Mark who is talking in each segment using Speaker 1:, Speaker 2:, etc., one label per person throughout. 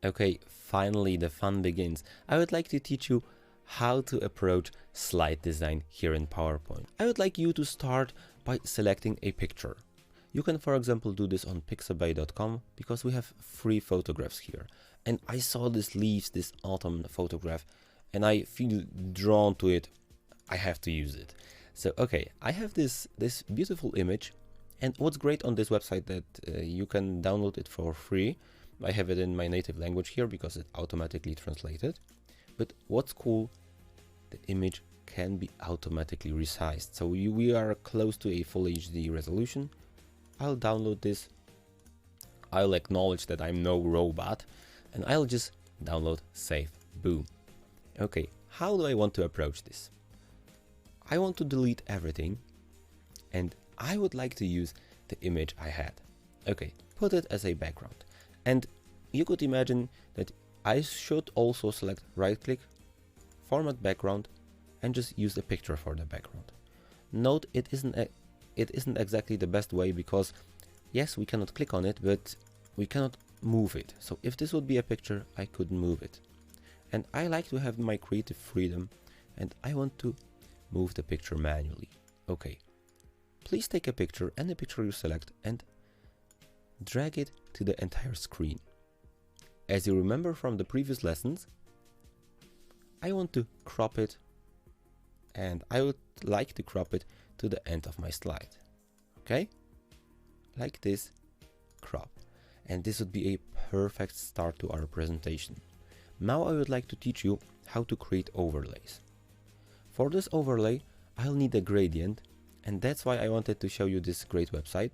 Speaker 1: Okay, finally the fun begins. I would like to teach you how to approach slide design here in PowerPoint. I would like you to start by selecting a picture. You can, for example, do this on pixabay.com because we have free photographs here. And I saw this leaves, this autumn photograph, and I feel drawn to it. I have to use it. So, okay, I have this beautiful image. And what's great on this website that you can download it for free. I have it in my native language here because it's automatically translated. But what's cool, the image can be automatically resized. So we are close to a full HD resolution. I'll download this. I'll acknowledge that I'm no robot and I'll just download, save, boom. Okay, how do I want to approach this? I want to delete everything and I would like to use the image I had. Okay, put it as a background. And you could imagine that I should also select right click, format background, and just use a picture for the background. Note it isn't exactly the best way because yes, we cannot click on it, but we cannot move it. So if this would be a picture, I could move it. And I like to have my creative freedom and I want to move the picture manually. Okay, please take a picture, any picture you select, and drag it to the entire screen. As you remember from the previous lessons, I want to crop it and I would like to crop it to the end of my slide. Okay? Like this, crop. And this would be a perfect start to our presentation. Now I would like to teach you how to create overlays. For this overlay, I'll need a gradient, and that's why I wanted to show you this great website.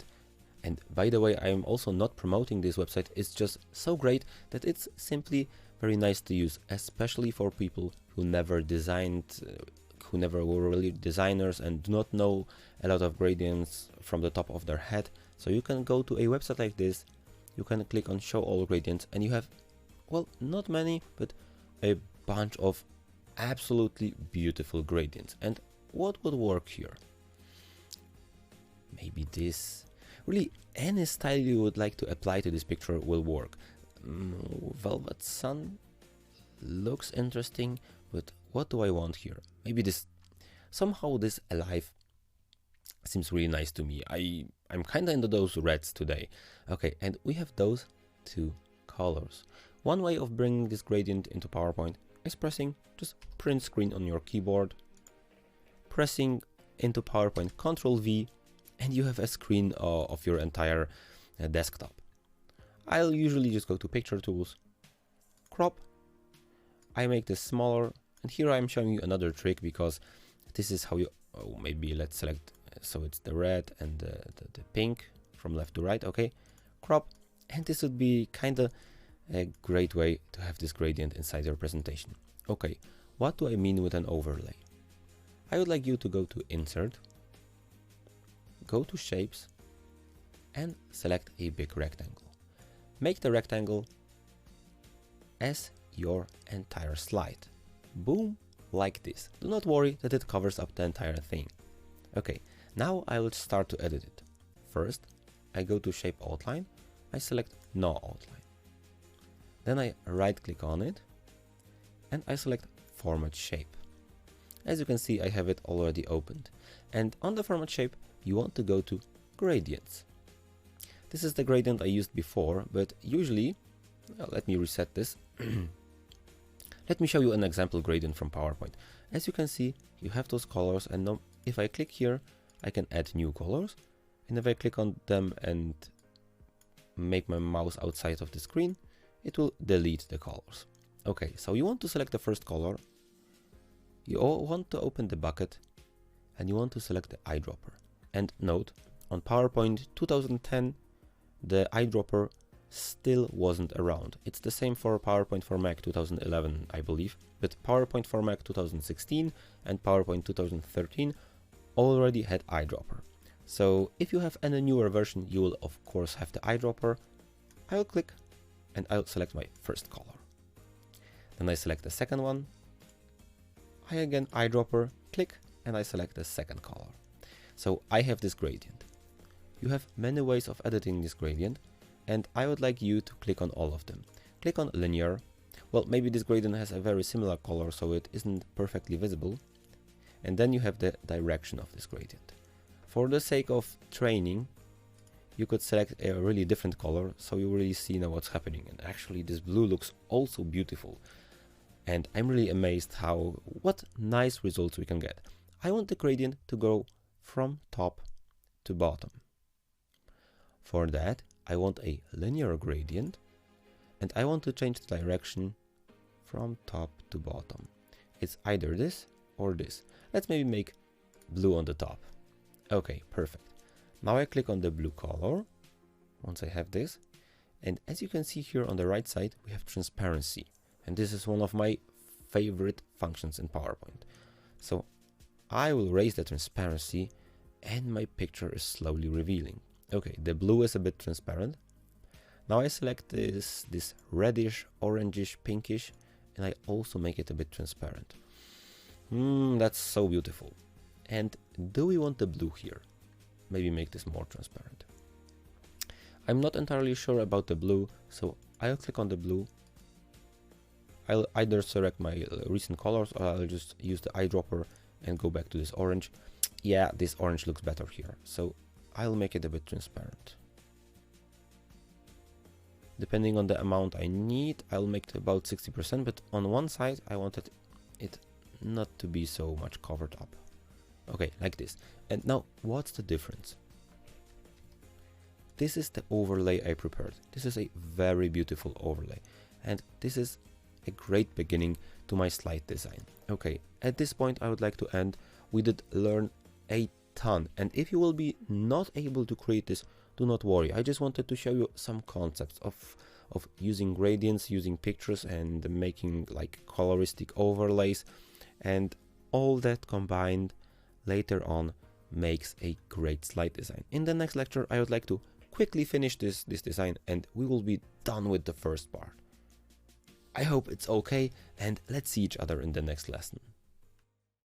Speaker 1: And by the way, I am also not promoting this website, it's just so great that it's simply very nice to use, especially for people who never designed, who never were really designers and do not know a lot of gradients from the top of their head. So you can go to a website like this, you can click on show all gradients and you have, well, not many, but a bunch of absolutely beautiful gradients. And what would work here? Maybe this. Really, any style you would like to apply to this picture will work. Velvet sun looks interesting, but what do I want here? Maybe this, somehow this alive seems really nice to me. I'm kind of into those reds today. Okay, and we have those two colors. One way of bringing this gradient into PowerPoint is pressing just print screen on your keyboard, pressing into PowerPoint Ctrl V, and you have a screen of your entire desktop. I'll usually just go to picture tools, crop, I make this smaller, and here I'm showing you another trick because this is how you, maybe let's select, so it's the red and the pink from left to right, okay, crop, and this would be kind of a great way to have this gradient inside your presentation. Okay, what do I mean with an overlay? I would like you to go to Insert, go to Shapes, and select a big rectangle. Make the rectangle as your entire slide. Boom, like this. Do not worry that it covers up the entire thing. Okay, now I will start to edit it. First, I go to Shape Outline, I select No Outline. Then I right click on it, and I select Format Shape. As you can see, I have it already opened. And on the Format Shape, you want to go to Gradients. This is the gradient I used before, but usually, let me reset this. Let me show you an example gradient from PowerPoint. As you can see, you have those colors, and now if I click here, I can add new colors. And if I click on them and make my mouse outside of the screen, it will delete the colors. Okay, so you want to select the first color. You want to open the bucket and you want to select the eyedropper. And note, on PowerPoint 2010, the eyedropper still wasn't around. It's the same for PowerPoint for Mac 2011, I believe, but PowerPoint for Mac 2016 and PowerPoint 2013 already had eyedropper. So if you have any newer version, you will of course have the eyedropper. I'll click and I'll select my first color. Then I select the second one. I again eyedropper, click, and I select the second color. So I have this gradient. You have many ways of editing this gradient, and I would like you to click on all of them. click on linear. Well, maybe this gradient has a very similar color, so it isn't perfectly visible. And then you have the direction of this gradient. For the sake of training, you could select a really different color, so you really see now what's happening. And actually this blue looks also beautiful. And I'm really amazed what nice results we can get. I want the gradient to go from top to bottom. For that, I want a linear gradient, and I want to change the direction from top to bottom. It's either this or this. Let's maybe make blue on the top. Okay, perfect. Now I click on the blue color, once I have this, and as you can see here on the right side, we have transparency. And this is one of my favorite functions in PowerPoint. So I will raise the transparency and my picture is slowly revealing. Okay, the blue is a bit transparent. Now I select this reddish, orangish, pinkish, and I also make it a bit transparent. That's so beautiful. And do we want the blue here? Maybe make this more transparent. I'm not entirely sure about the blue, so I'll click on the blue. I'll either select my recent colors, or I'll just use the eyedropper and go back to this orange. Yeah, this orange looks better here, so I'll make it a bit transparent. Depending on the amount I need, I'll make it about 60%, but on one side I wanted it not to be so much covered up. Okay, like this. And now, what's the difference? This is the overlay I prepared. This is a very beautiful overlay, and this is a great beginning to my slide design. Okay, at this point I would like to end. We did learn a ton, and if you will be not able to create this, do not worry. I just wanted to show you some concepts of using gradients, using pictures, and making like coloristic overlays, and all that combined later on makes a great slide design. In the next lecture I would like to quickly finish this design, and we will be done with the first part. I hope it's okay, and let's see each other in the next lesson.